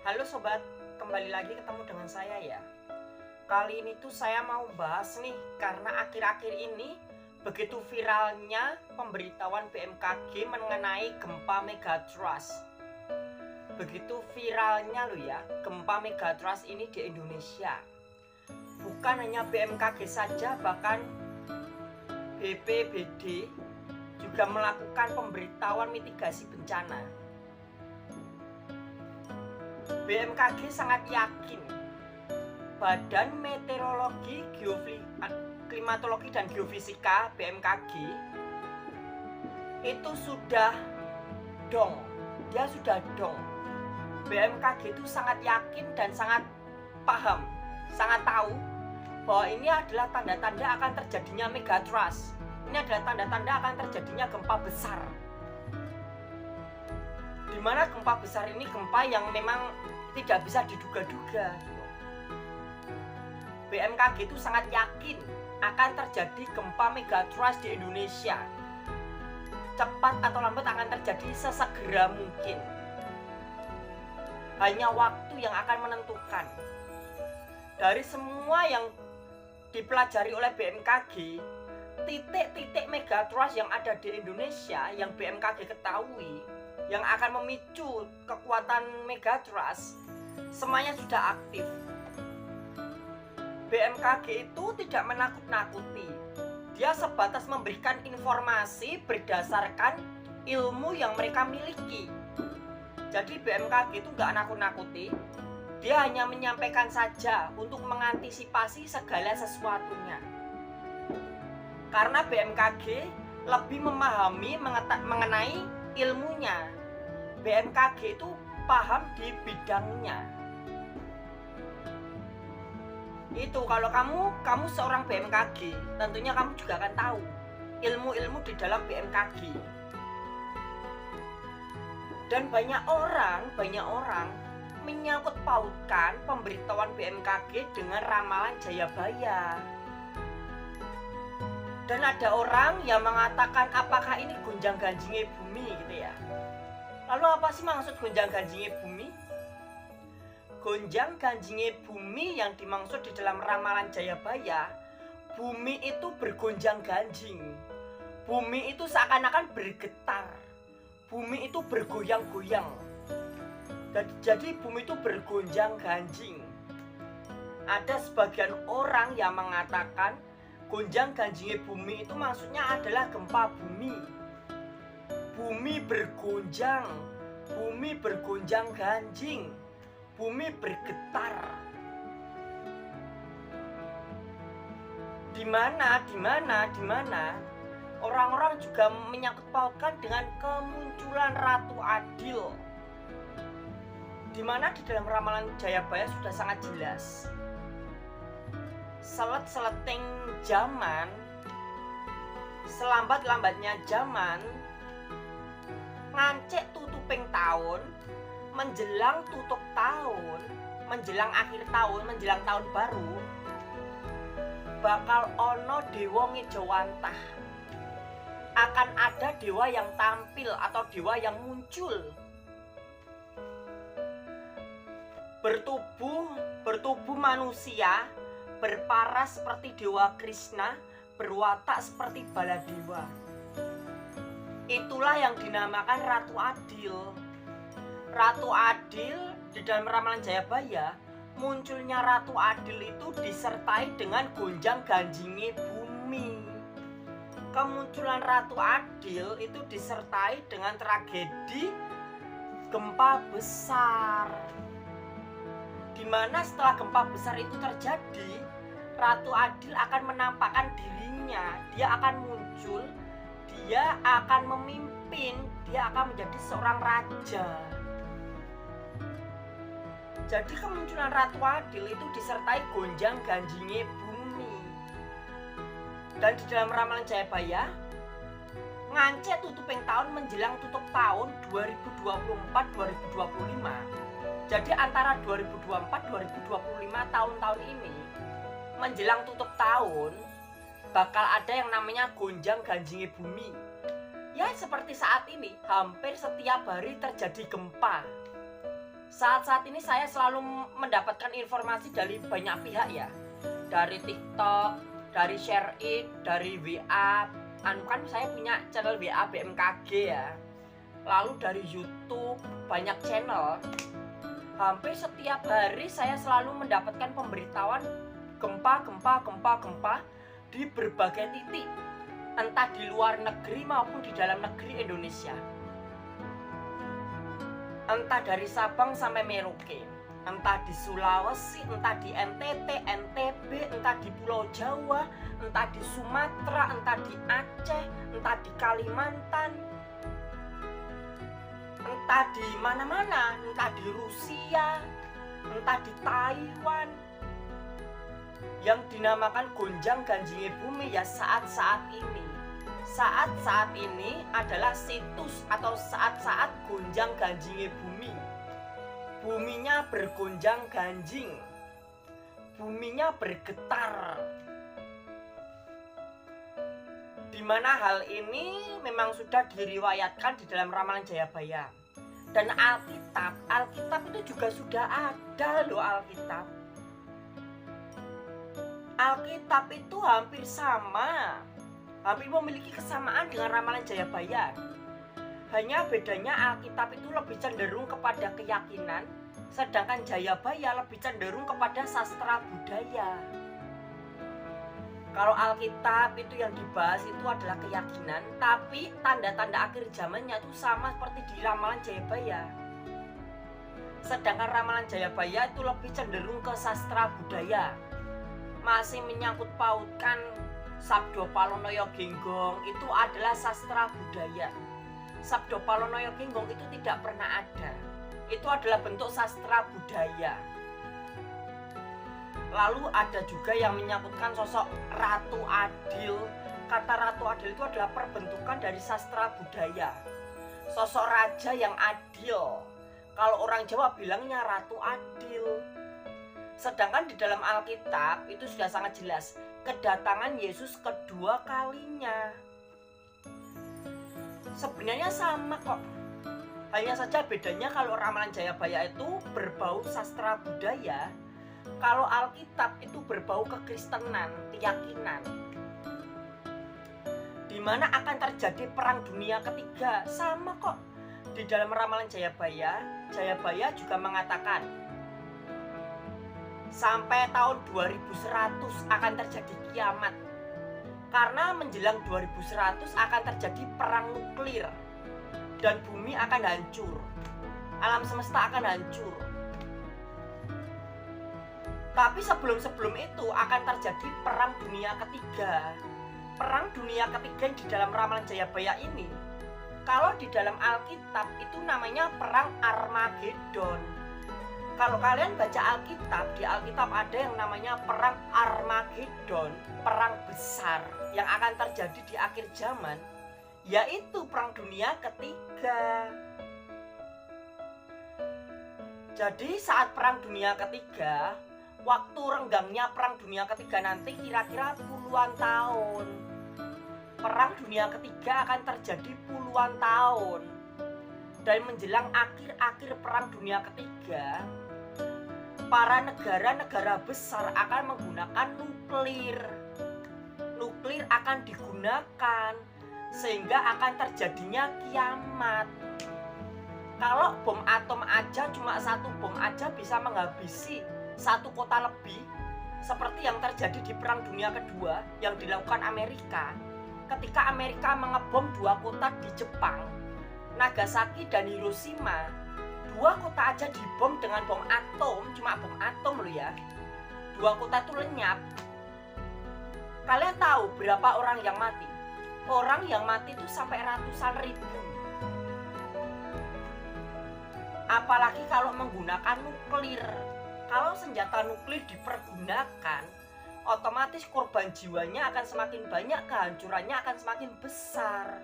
Halo sobat, kembali lagi ketemu dengan saya ya. Kali ini tuh saya mau bahas nih, karena akhir-akhir ini begitu viralnya pemberitahuan BMKG mengenai gempa megatrust. Begitu viralnya loh ya, gempa megatrust ini di Indonesia. Bukan hanya BMKG saja, bahkan BPBD juga melakukan pemberitahuan mitigasi bencana. BMKG sangat yakin Badan Meteorologi, Klimatologi dan Geofisika BMKG itu sudah dong. BMKG itu sangat yakin dan sangat paham, sangat tahu bahwa ini adalah tanda-tanda akan terjadinya megatrust. Ini adalah tanda-tanda akan terjadinya gempa besar. Dimana gempa besar ini gempa yang memang tidak bisa diduga-duga. BMKG itu sangat yakin akan terjadi gempa megatrust di Indonesia. Cepat atau lambat akan terjadi sesegera mungkin. Hanya waktu yang akan menentukan. Dari semua yang dipelajari oleh BMKG, titik-titik megatrust yang ada di Indonesia yang BMKG ketahui, yang akan memicu kekuatan megatrust, semuanya sudah aktif. BMKG itu tidak menakut-nakuti. Dia sebatas memberikan informasi berdasarkan ilmu yang mereka miliki. Jadi BMKG itu nggak nakut-nakuti. Dia hanya menyampaikan saja untuk mengantisipasi segala sesuatunya. Karena BMKG lebih memahami mengenai ilmunya. BMKG itu paham di bidangnya. Itu kalau kamu seorang BMKG, tentunya kamu juga akan tahu ilmu-ilmu di dalam BMKG. Dan banyak orang menyangkut pautkan pemberitahuan BMKG dengan ramalan Jayabaya. Dan ada orang yang mengatakan apakah ini gonjang-ganjingnya bumi gitu ya. Lalu apa sih maksud gonjang-ganjingnya bumi? Gonjang-ganjingnya bumi yang dimaksud di dalam ramalan Jayabaya, bumi itu bergonjang-ganjing. Bumi itu seakan-akan bergetar. Bumi itu bergoyang-goyang. Jadi bumi itu bergonjang-ganjing. Ada sebagian orang yang mengatakan gonjang-ganjingnya bumi itu maksudnya adalah gempa bumi. Bumi bergonjang, bumi bergonjang-ganjing, bumi bergetar. Di mana orang-orang juga menyangkut pautkan dengan kemunculan Ratu Adil. Di mana di dalam ramalan Jayabaya sudah sangat jelas. Selet-seleting zaman, selambat-lambatnya zaman, ngancek tutuping tahun, menjelang tutup tahun, menjelang akhir tahun, menjelang tahun baru, bakal ono dewa ngejawantah. Akan ada dewa yang tampil atau dewa yang muncul. Bertubuh manusia, berparas seperti Dewa Krishna, berwatak seperti Baladewa. Itulah yang dinamakan Ratu Adil. Ratu Adil di dalam ramalan Jayabaya, munculnya Ratu Adil itu disertai dengan gonjang-ganjingnya bumi. Kemunculan Ratu Adil itu disertai dengan tragedi gempa besar. Di mana setelah gempa besar itu terjadi, Ratu Adil akan menampakkan dirinya. Dia akan muncul, dia akan memimpin, dia akan menjadi seorang raja. Jadi kemunculan Ratu Adil itu disertai gonjang-ganjingnya bumi. Dan di dalam ramalan Jayabaya, ngancek tutuping tahun menjelang tutup tahun 2024-2025. Jadi antara 2024-2025 tahun-tahun ini menjelang tutup tahun bakal ada yang namanya gonjang-ganjingnya bumi. Ya seperti saat ini, hampir setiap hari terjadi gempa. Saat-saat ini saya selalu mendapatkan informasi dari banyak pihak ya. Dari TikTok, dari ShareIt, dari WA. Kan saya punya channel WA BMKG ya. Lalu dari YouTube, banyak channel. Hampir setiap hari saya selalu mendapatkan pemberitahuan gempa di berbagai titik, entah di luar negeri maupun di dalam negeri Indonesia. Entah dari Sabang sampai Merauke, entah di Sulawesi, entah di NTT, NTB, entah di Pulau Jawa, entah di Sumatera, entah di Aceh, entah di Kalimantan, entah di mana-mana, entah di Rusia, entah di Taiwan. Yang dinamakan gonjang ganjingnya bumi ya saat-saat ini. Saat-saat ini adalah situs atau saat-saat gonjang ganjingnya bumi. Buminya bergonjang ganjing, buminya bergetar. Dimana hal ini memang sudah diriwayatkan di dalam ramalan Jayabaya. Dan Alkitab itu juga sudah ada loh. Alkitab itu hampir sama, hampir memiliki kesamaan dengan ramalan Jayabaya. Hanya bedanya Alkitab itu lebih cenderung kepada keyakinan, sedangkan Jayabaya lebih cenderung kepada sastra budaya. Kalau Alkitab itu yang dibahas itu adalah keyakinan, tapi tanda-tanda akhir zamannya itu sama seperti di ramalan Jayabaya. Sedangkan ramalan Jayabaya itu lebih cenderung ke sastra budaya. Masih menyangkut pautkan Sabdo Palonoyo Genggong itu adalah sastra budaya. Sabdo Palonoyo Genggong itu tidak pernah ada. Itu adalah bentuk sastra budaya. Lalu ada juga yang menyangkutkan sosok Ratu Adil. Kata Ratu Adil itu adalah perbentukan dari sastra budaya. Sosok raja yang adil. Kalau orang Jawa bilangnya Ratu Adil. Sedangkan di dalam Alkitab itu sudah sangat jelas kedatangan Yesus kedua kalinya. Sebenarnya sama kok. Hanya saja bedanya kalau ramalan Jayabaya itu berbau sastra budaya, kalau Alkitab itu berbau kekristenan, keyakinan. Di mana akan terjadi perang dunia ketiga, sama kok. Di dalam ramalan Jayabaya juga mengatakan sampai tahun 2100 akan terjadi kiamat. Karena menjelang 2100 akan terjadi perang nuklir dan bumi akan hancur. Alam semesta akan hancur. Tapi sebelum itu akan terjadi perang dunia ketiga. Perang dunia ketiga di dalam ramalan Jayabaya ini, kalau di dalam Alkitab itu namanya perang Armageddon. Kalau kalian baca Alkitab, di Alkitab ada yang namanya perang Armageddon, perang besar yang akan terjadi di akhir zaman, yaitu perang dunia ketiga. Jadi saat perang dunia ketiga, waktu renggangnya perang dunia ketiga nanti kira-kira puluhan tahun. Perang dunia ketiga akan terjadi puluhan tahun. Dan menjelang akhir perang dunia ketiga, para negara-negara besar akan menggunakan nuklir. Nuklir akan digunakan sehingga akan terjadinya kiamat. Kalau bom atom aja, cuma satu bom aja bisa menghabisi satu kota lebih, seperti yang terjadi di Perang Dunia Kedua yang dilakukan Amerika. Ketika Amerika mengebom dua kota di Jepang, Nagasaki dan Hiroshima, dua kota aja dibom dengan bom atom, cuma bom atom loh ya. Dua kota itu lenyap. Kalian tahu berapa orang yang mati? Orang yang mati itu sampai ratusan ribu. Apalagi kalau menggunakan nuklir. Kalau senjata nuklir dipergunakan, otomatis korban jiwanya akan semakin banyak, kehancurannya akan semakin besar.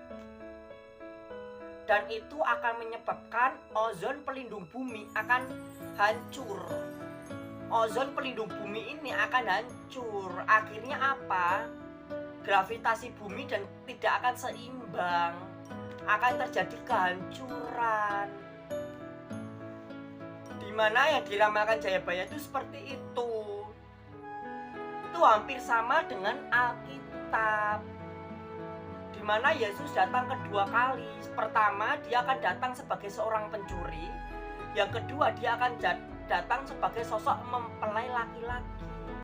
Dan itu akan menyebabkan ozon pelindung bumi akan hancur. Ozon pelindung bumi ini akan hancur. Akhirnya apa? Gravitasi bumi dan tidak akan seimbang. Akan terjadi kehancuran. Dimana yang diramalkan Jayabaya itu seperti itu. Itu hampir sama dengan Alkitab, dimana Yesus datang kedua kali. Pertama, dia akan datang sebagai seorang pencuri. Yang kedua, dia akan datang sebagai sosok mempelai laki-laki.